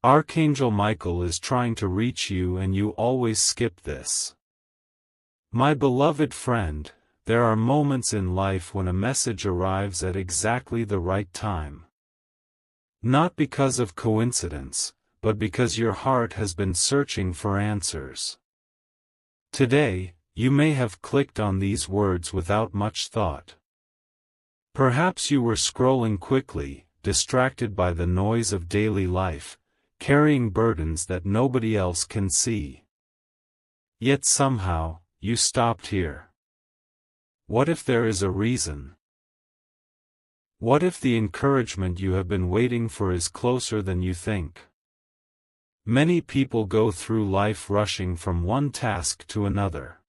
Archangel Michael is trying to reach you and you always skip this. My beloved friend, there are moments in life when a message arrives at exactly the right time. Not because of coincidence, but because your heart has been searching for answers. Today, you may have clicked on these words without much thought. Perhaps you were scrolling quickly, distracted by the noise of daily life, carrying burdens that nobody else can see. Yet somehow, you stopped here. What if there is a reason? What if the encouragement you have been waiting for is closer than you think? Many people go through life rushing from one task to another.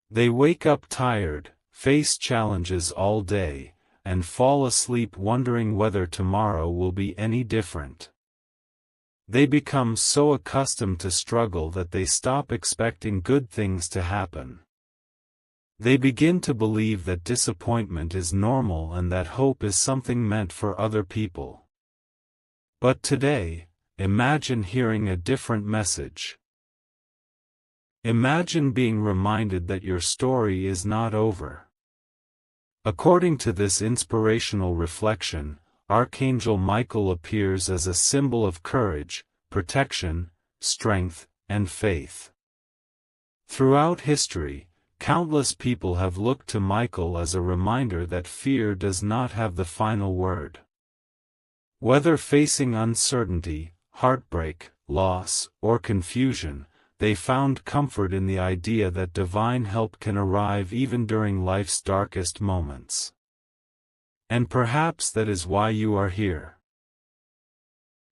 They wake up tired, face challenges all day, and fall asleep wondering whether tomorrow will be any different. They become so accustomed to struggle that they stop expecting good things to happen. They begin to believe that disappointment is normal and that hope is something meant for other people. But today, imagine hearing a different message. Imagine being reminded that your story is not over. According to this inspirational reflection, Archangel Michael appears as a symbol of courage, protection, strength, and faith. Throughout history, countless people have looked to Michael as a reminder that fear does not have the final word. Whether facing uncertainty, heartbreak, loss, or confusion, they found comfort in the idea that divine help can arrive even during life's darkest moments. And perhaps that is why you are here.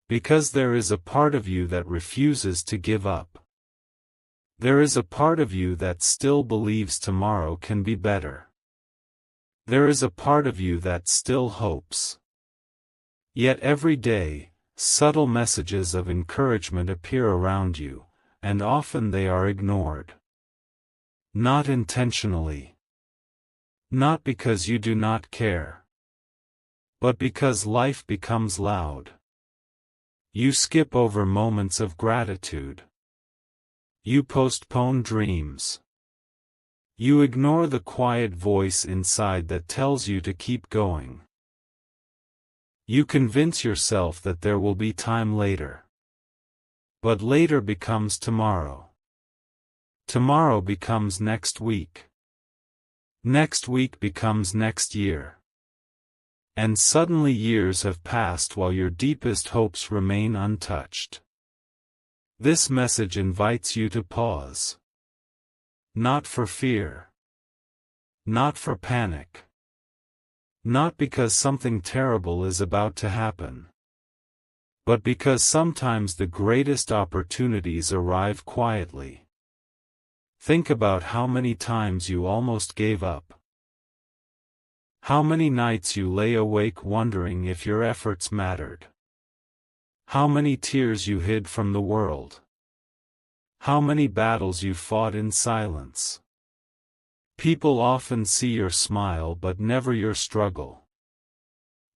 Because there is a part of you that refuses to give up. There is a part of you that still believes tomorrow can be better. There is a part of you that still hopes. Yet every day, subtle messages of encouragement appear around you, and often they are ignored. Not intentionally. Not because you do not care. But because life becomes loud. You skip over moments of gratitude. You postpone dreams. You ignore the quiet voice inside that tells you to keep going. You convince yourself that there will be time later. But later becomes tomorrow. Tomorrow becomes next week. Next week becomes next year. And suddenly years have passed while your deepest hopes remain untouched. This message invites you to pause. Not for fear. Not for panic. Not because something terrible is about to happen. But because sometimes the greatest opportunities arrive quietly. Think about how many times you almost gave up. How many nights you lay awake wondering if your efforts mattered. How many tears you hid from the world. How many battles you fought in silence. People often see your smile but never your struggle.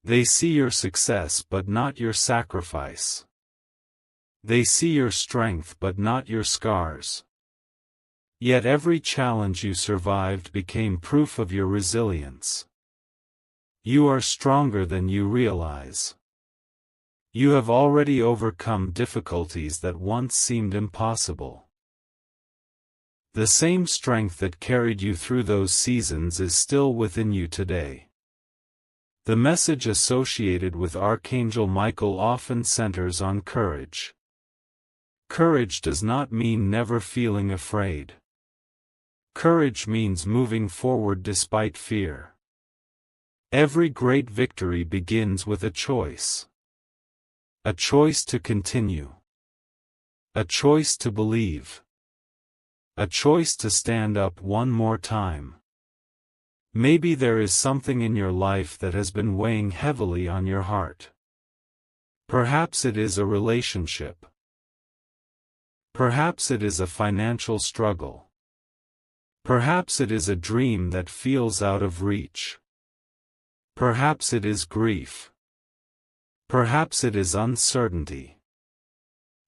They see your success but not your sacrifice. They see your strength but not your scars. Yet every challenge you survived became proof of your resilience. You are stronger than you realize. You have already overcome difficulties that once seemed impossible. The same strength that carried you through those seasons is still within you today. The message associated with Archangel Michael often centers on courage. Courage does not mean never feeling afraid. Courage means moving forward despite fear. Every great victory begins with a choice. A choice to continue. A choice to believe. A choice to stand up one more time. Maybe there is something in your life that has been weighing heavily on your heart. Perhaps it is a relationship. Perhaps it is a financial struggle. Perhaps it is a dream that feels out of reach. Perhaps it is grief. Perhaps it is uncertainty.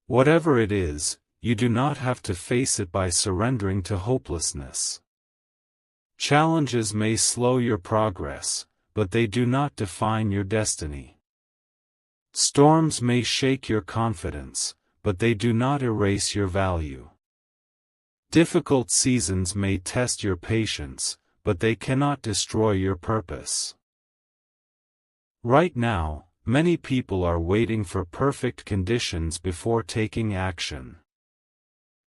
Whatever it is, you do not have to face it by surrendering to hopelessness. Challenges may slow your progress, but they do not define your destiny. Storms may shake your confidence, but they do not erase your value. Difficult seasons may test your patience, but they cannot destroy your purpose. Right now, many people are waiting for perfect conditions before taking action.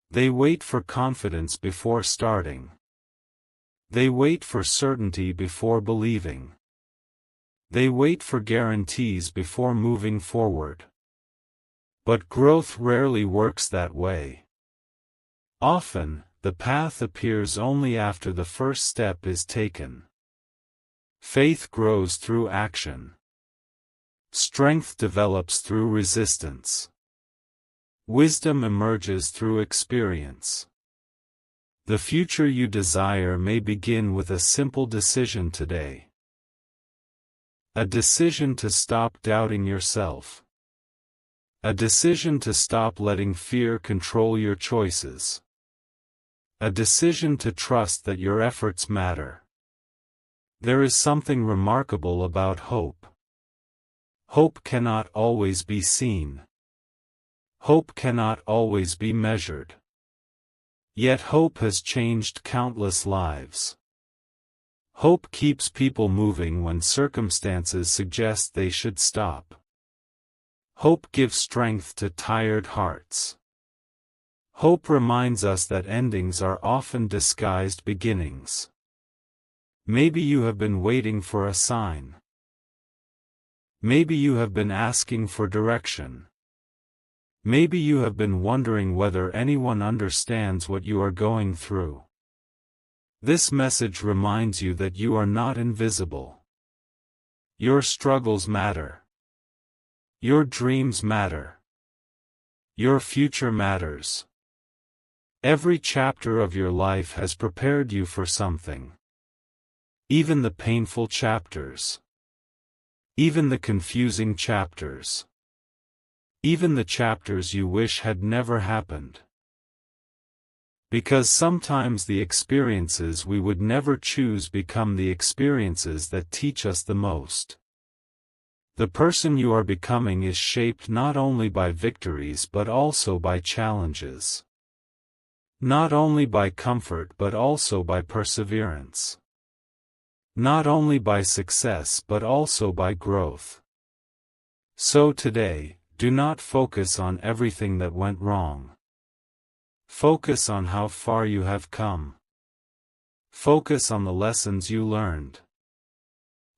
They wait for confidence before starting. They wait for certainty before believing. They wait for guarantees before moving forward. But growth rarely works that way. Often, the path appears only after the first step is taken. Faith grows through action. Strength develops through resistance. Wisdom emerges through experience. The future you desire may begin with a simple decision today. A decision to stop doubting yourself. A decision to stop letting fear control your choices. A decision to trust that your efforts matter. There is something remarkable about hope. Hope cannot always be seen. Hope cannot always be measured. Yet hope has changed countless lives. Hope keeps people moving when circumstances suggest they should stop. Hope gives strength to tired hearts. Hope reminds us that endings are often disguised beginnings. Maybe you have been waiting for a sign. Maybe you have been asking for direction. Maybe you have been wondering whether anyone understands what you are going through. This message reminds you that you are not invisible. Your struggles matter. Your dreams matter. Your future matters. Every chapter of your life has prepared you for something. Even the painful chapters. Even the confusing chapters. Even the chapters you wish had never happened. Because sometimes the experiences we would never choose become the experiences that teach us the most. The person you are becoming is shaped not only by victories but also by challenges. Not only by comfort but also by perseverance. Not only by success but also by growth. So today, do not focus on everything that went wrong. Focus on how far you have come. Focus on the lessons you learned.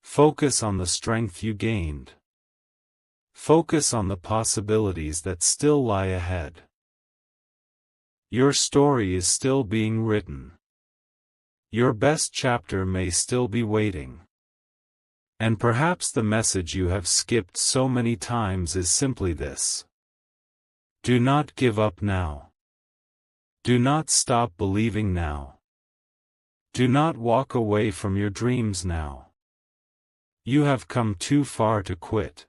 Focus on the strength you gained. Focus on the possibilities that still lie ahead. Your story is still being written. Your best chapter may still be waiting. And perhaps the message you have skipped so many times is simply this. Do not give up now. Do not stop believing now. Do not walk away from your dreams now. You have come too far to quit.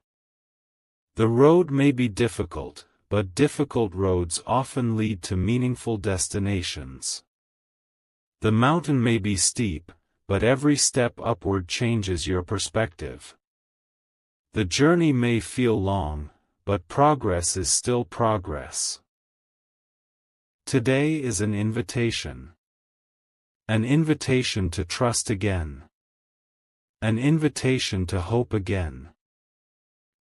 The road may be difficult, but difficult roads often lead to meaningful destinations. The mountain may be steep, but every step upward changes your perspective. The journey may feel long, but progress is still progress. Today is an invitation. An invitation to trust again. An invitation to hope again.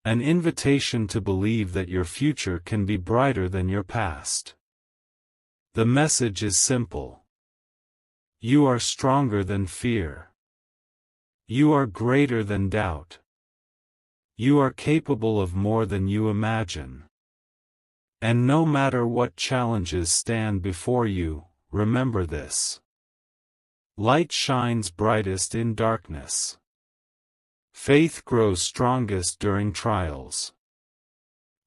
An invitation to believe that your future can be brighter than your past. The message is simple. You are stronger than fear. You are greater than doubt. You are capable of more than you imagine. And no matter what challenges stand before you, remember this. Light shines brightest in darkness. Faith grows strongest during trials.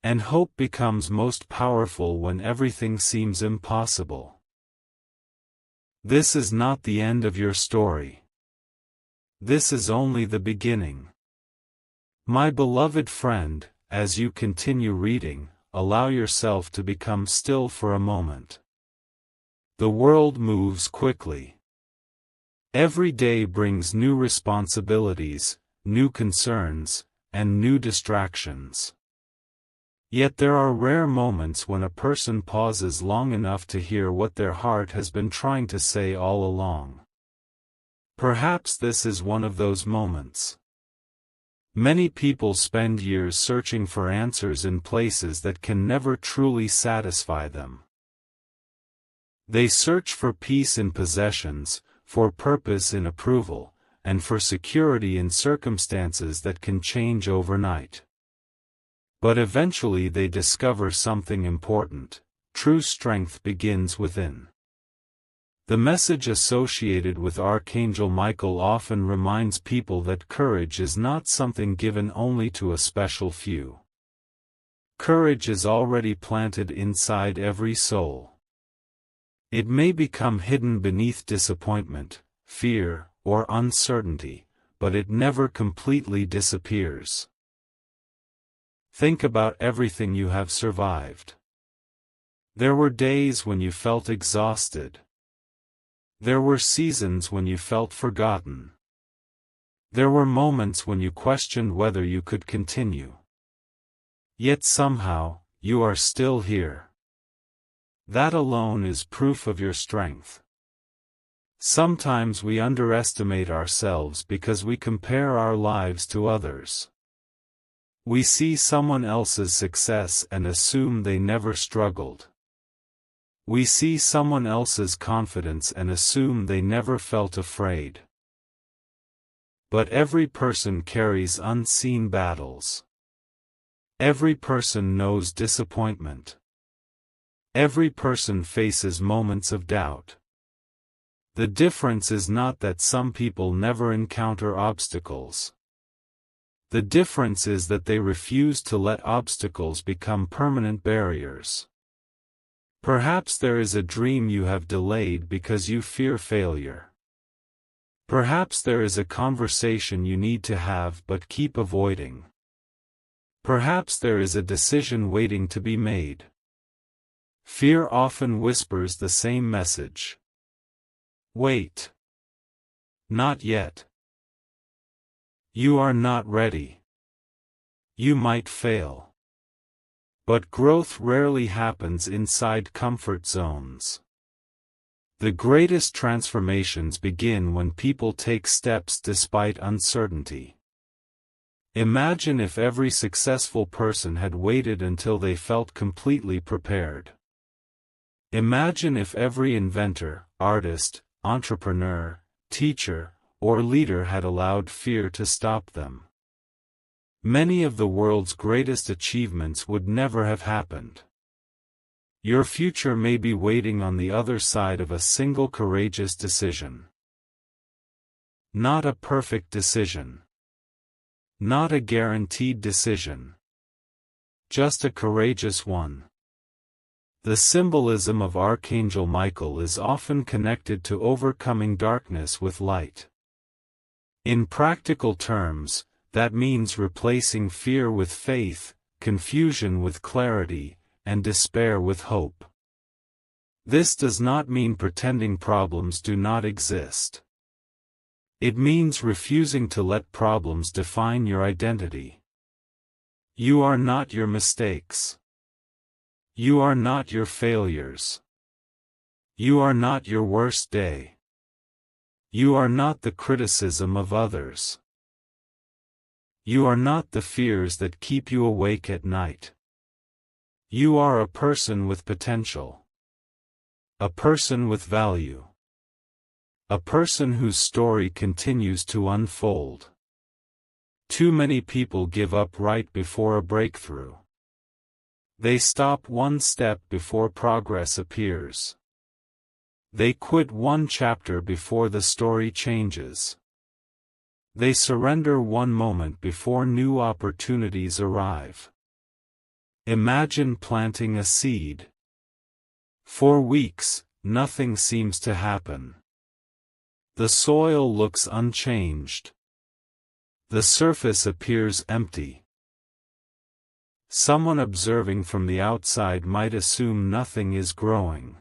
And hope becomes most powerful when everything seems impossible. This is not the end of your story. This is only the beginning. My beloved friend, as you continue reading, allow yourself to become still for a moment. The world moves quickly. Every day brings new responsibilities, new concerns, and new distractions. Yet there are rare moments when a person pauses long enough to hear what their heart has been trying to say all along. Perhaps this is one of those moments. Many people spend years searching for answers in places that can never truly satisfy them. They search for peace in possessions, for purpose in approval, and for security in circumstances that can change overnight. But eventually they discover something important: true strength begins within. The message associated with Archangel Michael often reminds people that courage is not something given only to a special few. Courage is already planted inside every soul. It may become hidden beneath disappointment, fear, or uncertainty, but it never completely disappears. Think about everything you have survived. There were days when you felt exhausted. There were seasons when you felt forgotten. There were moments when you questioned whether you could continue. Yet somehow, you are still here. That alone is proof of your strength. Sometimes we underestimate ourselves because we compare our lives to others. We see someone else's success and assume they never struggled. We see someone else's confidence and assume they never felt afraid. But every person carries unseen battles. Every person knows disappointment. Every person faces moments of doubt. The difference is not that some people never encounter obstacles. The difference is that they refuse to let obstacles become permanent barriers. Perhaps there is a dream you have delayed because you fear failure. Perhaps there is a conversation you need to have but keep avoiding. Perhaps there is a decision waiting to be made. Fear often whispers the same message. Wait. Not yet. You are not ready. You might fail. But growth rarely happens inside comfort zones. The greatest transformations begin when people take steps despite uncertainty. Imagine if every successful person had waited until they felt completely prepared. Imagine if every inventor, artist, entrepreneur, teacher, or leader had allowed fear to stop them. Many of the world's greatest achievements would never have happened. Your future may be waiting on the other side of a single courageous decision. Not a perfect decision. Not a guaranteed decision. Just a courageous one. The symbolism of Archangel Michael is often connected to overcoming darkness with light. In practical terms, that means replacing fear with faith, confusion with clarity, and despair with hope. This does not mean pretending problems do not exist. It means refusing to let problems define your identity. You are not your mistakes. You are not your failures. You are not your worst day. You are not the criticism of others. You are not the fears that keep you awake at night. You are a person with potential. A person with value. A person whose story continues to unfold. Too many people give up right before a breakthrough. They stop one step before progress appears. They quit one chapter before the story changes. They surrender one moment before new opportunities arrive. Imagine planting a seed. For weeks, nothing seems to happen. The soil looks unchanged. The surface appears empty. Someone observing from the outside might assume nothing is growing.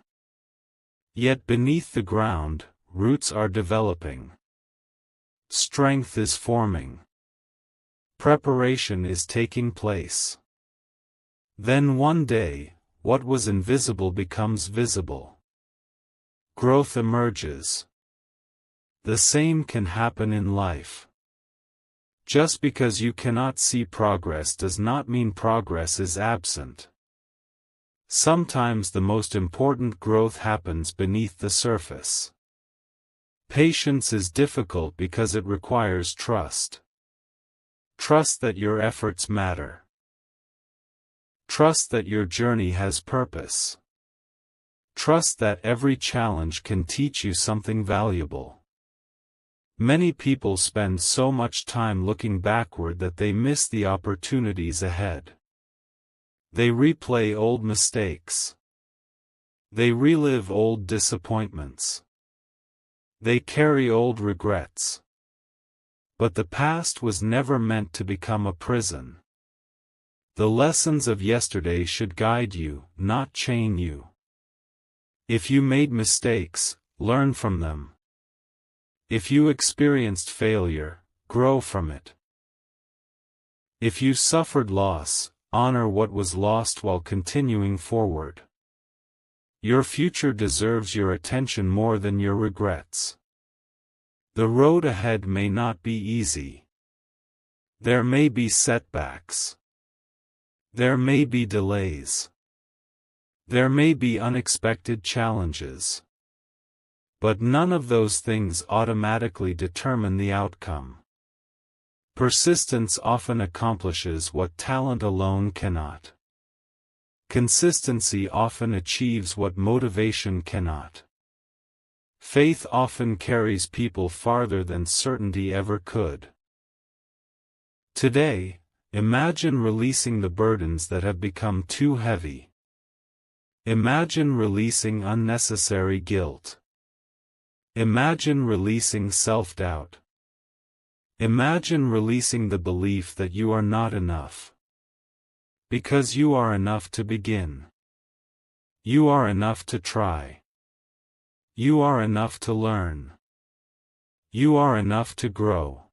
Yet beneath the ground, roots are developing. Strength is forming. Preparation is taking place. Then one day, what was invisible becomes visible. Growth emerges. The same can happen in life. Just because you cannot see progress does not mean progress is absent. Sometimes the most important growth happens beneath the surface. Patience is difficult because it requires trust. Trust that your efforts matter. Trust that your journey has purpose. Trust that every challenge can teach you something valuable. Many people spend so much time looking backward that they miss the opportunities ahead. They replay old mistakes. They relive old disappointments. They carry old regrets. But the past was never meant to become a prison. The lessons of yesterday should guide you, not chain you. If you made mistakes, learn from them. If you experienced failure, grow from it. If you suffered loss, honor what was lost while continuing forward. Your future deserves your attention more than your regrets. The road ahead may not be easy. There may be setbacks. There may be delays. There may be unexpected challenges. But none of those things automatically determine the outcome. Persistence often accomplishes what talent alone cannot. Consistency often achieves what motivation cannot. Faith often carries people farther than certainty ever could. Today, imagine releasing the burdens that have become too heavy. Imagine releasing unnecessary guilt. Imagine releasing self-doubt. Imagine releasing the belief that you are not enough. Because you are enough to begin. You are enough to try. You are enough to learn. You are enough to grow.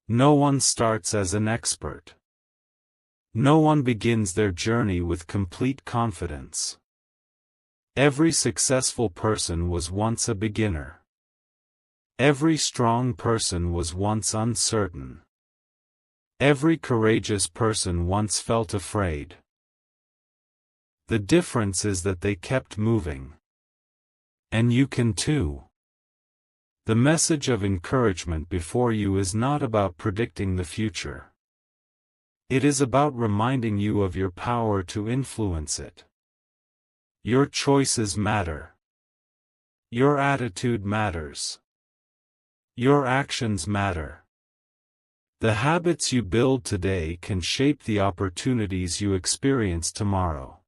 No one starts as an expert. No one begins their journey with complete confidence. Every successful person was once a beginner. Every strong person was once uncertain. Every courageous person once felt afraid. The difference is that they kept moving. And you can too. The message of encouragement before you is not about predicting the future. It is about reminding you of your power to influence it. Your choices matter. Your attitude matters. Your actions matter. The habits you build today can shape the opportunities you experience tomorrow.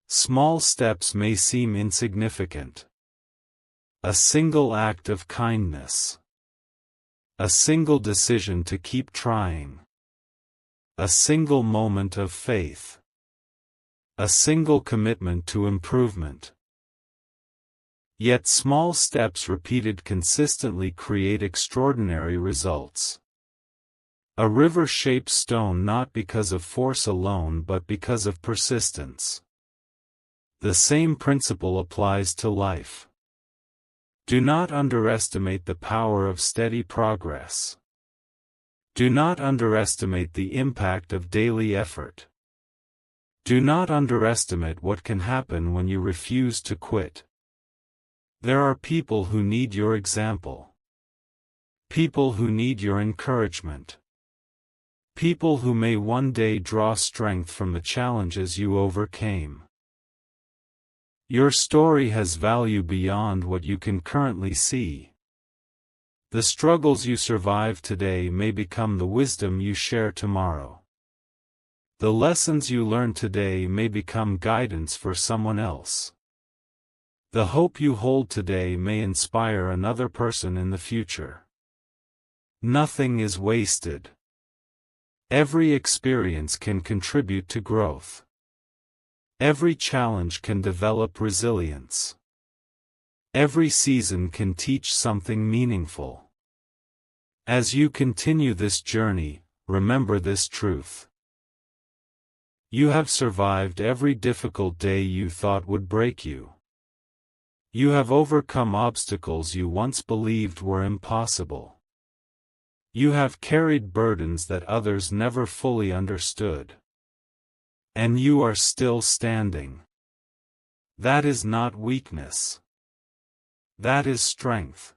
Small steps may seem insignificant. A single act of kindness. A single decision to keep trying. A single moment of faith. A single commitment to improvement. Yet small steps repeated consistently create extraordinary results. A river shapes stone not because of force alone but because of persistence. The same principle applies to life. Do not underestimate the power of steady progress. Do not underestimate the impact of daily effort. Do not underestimate what can happen when you refuse to quit. There are people who need your example. People who need your encouragement. People who may one day draw strength from the challenges you overcame. Your story has value beyond what you can currently see. The struggles you survive today may become the wisdom you share tomorrow. The lessons you learn today may become guidance for someone else. The hope you hold today may inspire another person in the future. Nothing is wasted. Every experience can contribute to growth. Every challenge can develop resilience. Every season can teach something meaningful. As you continue this journey, remember this truth. You have survived every difficult day you thought would break you. You have overcome obstacles you once believed were impossible. You have carried burdens that others never fully understood. And you are still standing. That is not weakness. That is strength.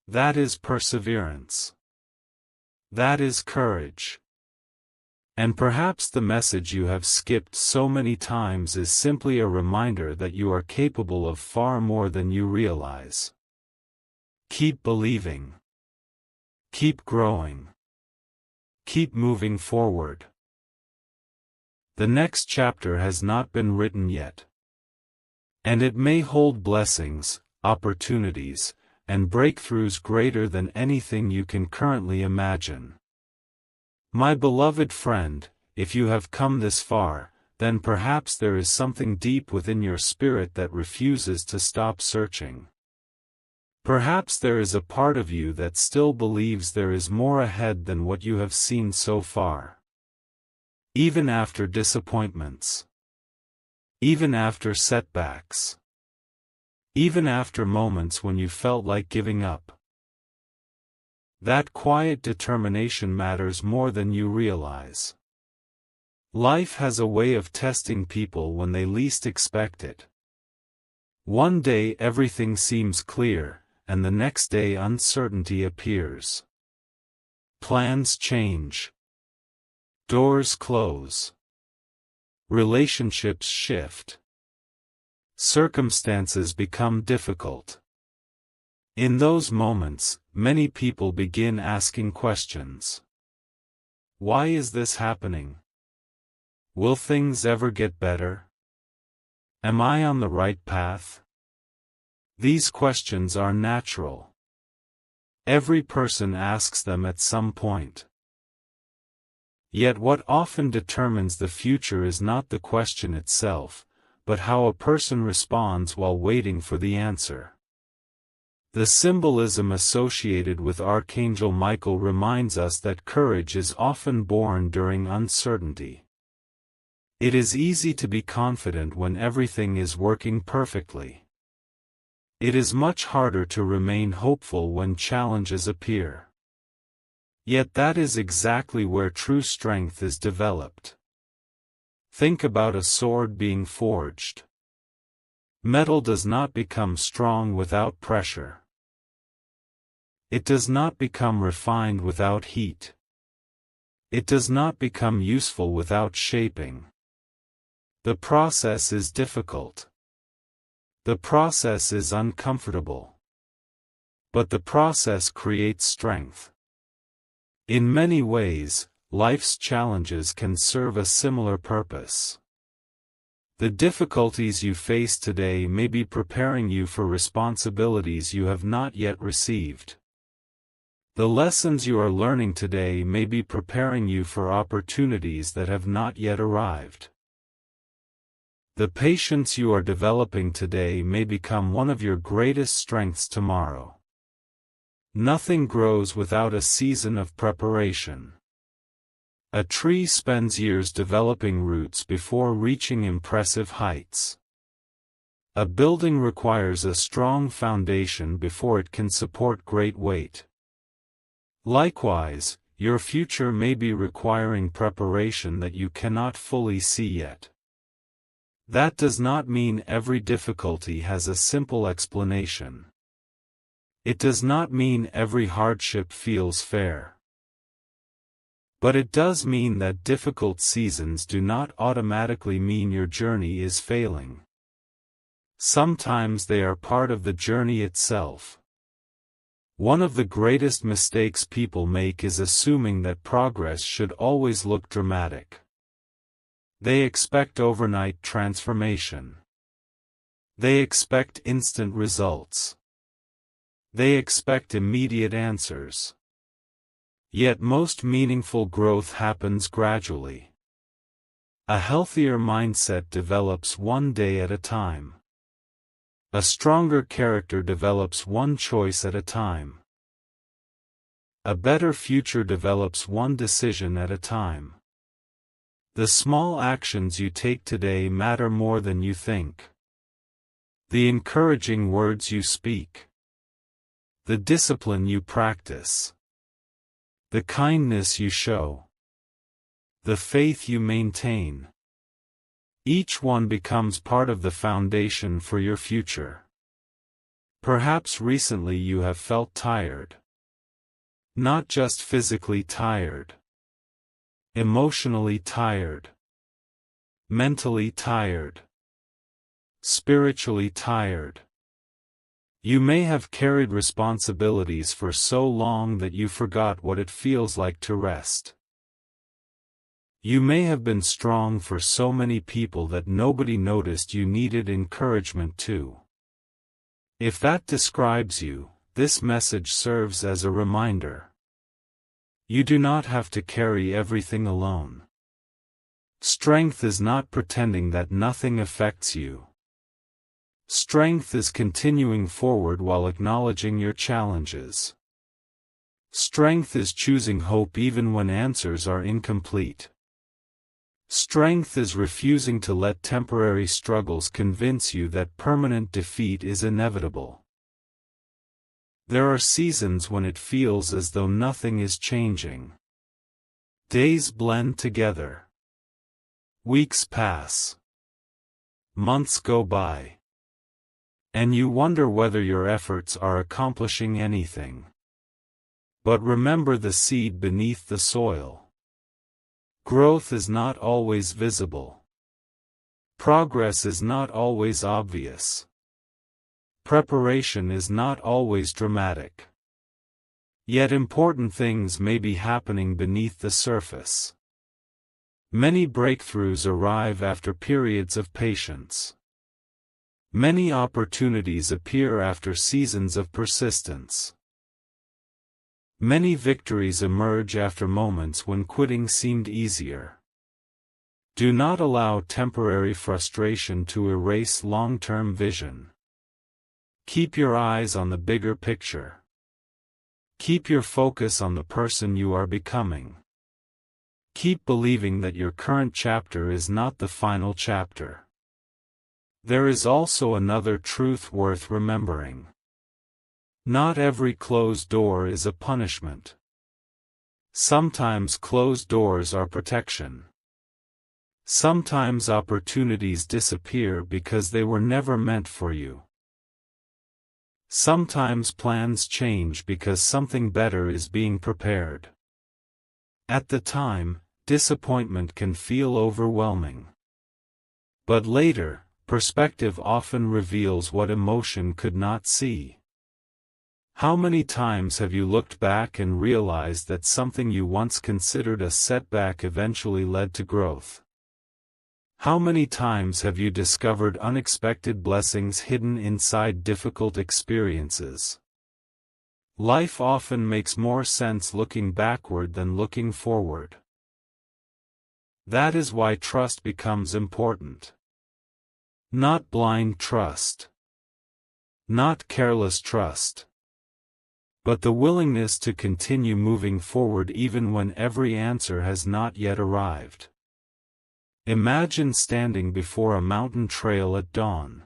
That is perseverance. That is courage. And perhaps the message you have skipped so many times is simply a reminder that you are capable of far more than you realize. Keep believing. Keep growing. Keep moving forward. The next chapter has not been written yet. And it may hold blessings, opportunities, and breakthroughs greater than anything you can currently imagine. My beloved friend, if you have come this far, then perhaps there is something deep within your spirit that refuses to stop searching. Perhaps there is a part of you that still believes there is more ahead than what you have seen so far. Even after disappointments. Even after setbacks. Even after moments when you felt like giving up. That quiet determination matters more than you realize. Life has a way of testing people when they least expect it. One day everything seems clear, and the next day uncertainty appears. Plans change. Doors close. Relationships shift. Circumstances become difficult. In those moments, many people begin asking questions. Why is this happening? Will things ever get better? Am I on the right path? These questions are natural. Every person asks them at some point. Yet what often determines the future is not the question itself, but how a person responds while waiting for the answer. The symbolism associated with Archangel Michael reminds us that courage is often born during uncertainty. It is easy to be confident when everything is working perfectly. It is much harder to remain hopeful when challenges appear. Yet that is exactly where true strength is developed. Think about a sword being forged. Metal does not become strong without pressure. It does not become refined without heat. It does not become useful without shaping. The process is difficult. The process is uncomfortable. But the process creates strength. In many ways, life's challenges can serve a similar purpose. The difficulties you face today may be preparing you for responsibilities you have not yet received. The lessons you are learning today may be preparing you for opportunities that have not yet arrived. The patience you are developing today may become one of your greatest strengths tomorrow. Nothing grows without a season of preparation. A tree spends years developing roots before reaching impressive heights. A building requires a strong foundation before it can support great weight. Likewise, your future may be requiring preparation that you cannot fully see yet. That does not mean every difficulty has a simple explanation. It does not mean every hardship feels fair. But it does mean that difficult seasons do not automatically mean your journey is failing. Sometimes they are part of the journey itself. One of the greatest mistakes people make is assuming that progress should always look dramatic. They expect overnight transformation. They expect instant results. They expect immediate answers. Yet most meaningful growth happens gradually. A healthier mindset develops one day at a time. A stronger character develops one choice at a time. A better future develops one decision at a time. The small actions you take today matter more than you think. The encouraging words you speak. The discipline you practice. The kindness you show. The faith you maintain. Each one becomes part of the foundation for your future. Perhaps recently you have felt tired. Not just physically tired. Emotionally tired. Mentally tired. Spiritually tired. You may have carried responsibilities for so long that you forgot what it feels like to rest. You may have been strong for so many people that nobody noticed you needed encouragement too. If that describes you, this message serves as a reminder. You do not have to carry everything alone. Strength is not pretending that nothing affects you. Strength is continuing forward while acknowledging your challenges. Strength is choosing hope even when answers are incomplete. Strength is refusing to let temporary struggles convince you that permanent defeat is inevitable. There are seasons when it feels as though nothing is changing. Days blend together. Weeks pass. Months go by. And you wonder whether your efforts are accomplishing anything. But remember the seed beneath the soil. Growth is not always visible. Progress is not always obvious. Preparation is not always dramatic. Yet important things may be happening beneath the surface. Many breakthroughs arrive after periods of patience. Many opportunities appear after seasons of persistence. Many victories emerge after moments when quitting seemed easier. Do not allow temporary frustration to erase long-term vision. Keep your eyes on the bigger picture. Keep your focus on the person you are becoming. Keep believing that your current chapter is not the final chapter. There is also another truth worth remembering. Not every closed door is a punishment. Sometimes closed doors are protection. Sometimes opportunities disappear because they were never meant for you. Sometimes plans change because something better is being prepared. At the time, disappointment can feel overwhelming. But later, perspective often reveals what emotion could not see. How many times have you looked back and realized that something you once considered a setback eventually led to growth? How many times have you discovered unexpected blessings hidden inside difficult experiences? Life often makes more sense looking backward than looking forward. That is why trust becomes important. Not blind trust. Not careless trust. But the willingness to continue moving forward even when every answer has not yet arrived. Imagine standing before a mountain trail at dawn.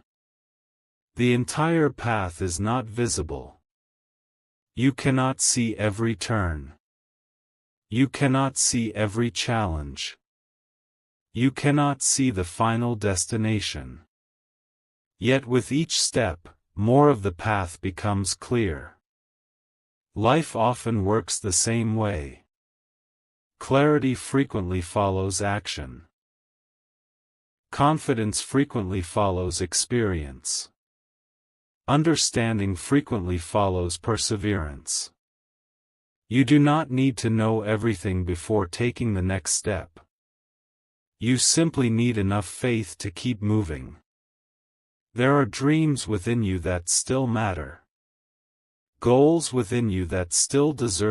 The entire path is not visible. You cannot see every turn. You cannot see every challenge. You cannot see the final destination. Yet with each step, more of the path becomes clear. Life often works the same way. Clarity frequently follows action. Confidence frequently follows experience. Understanding frequently follows perseverance. You do not need to know everything before taking the next step. You simply need enough faith to keep moving. There are dreams within you that still matter. Goals within you that still deserve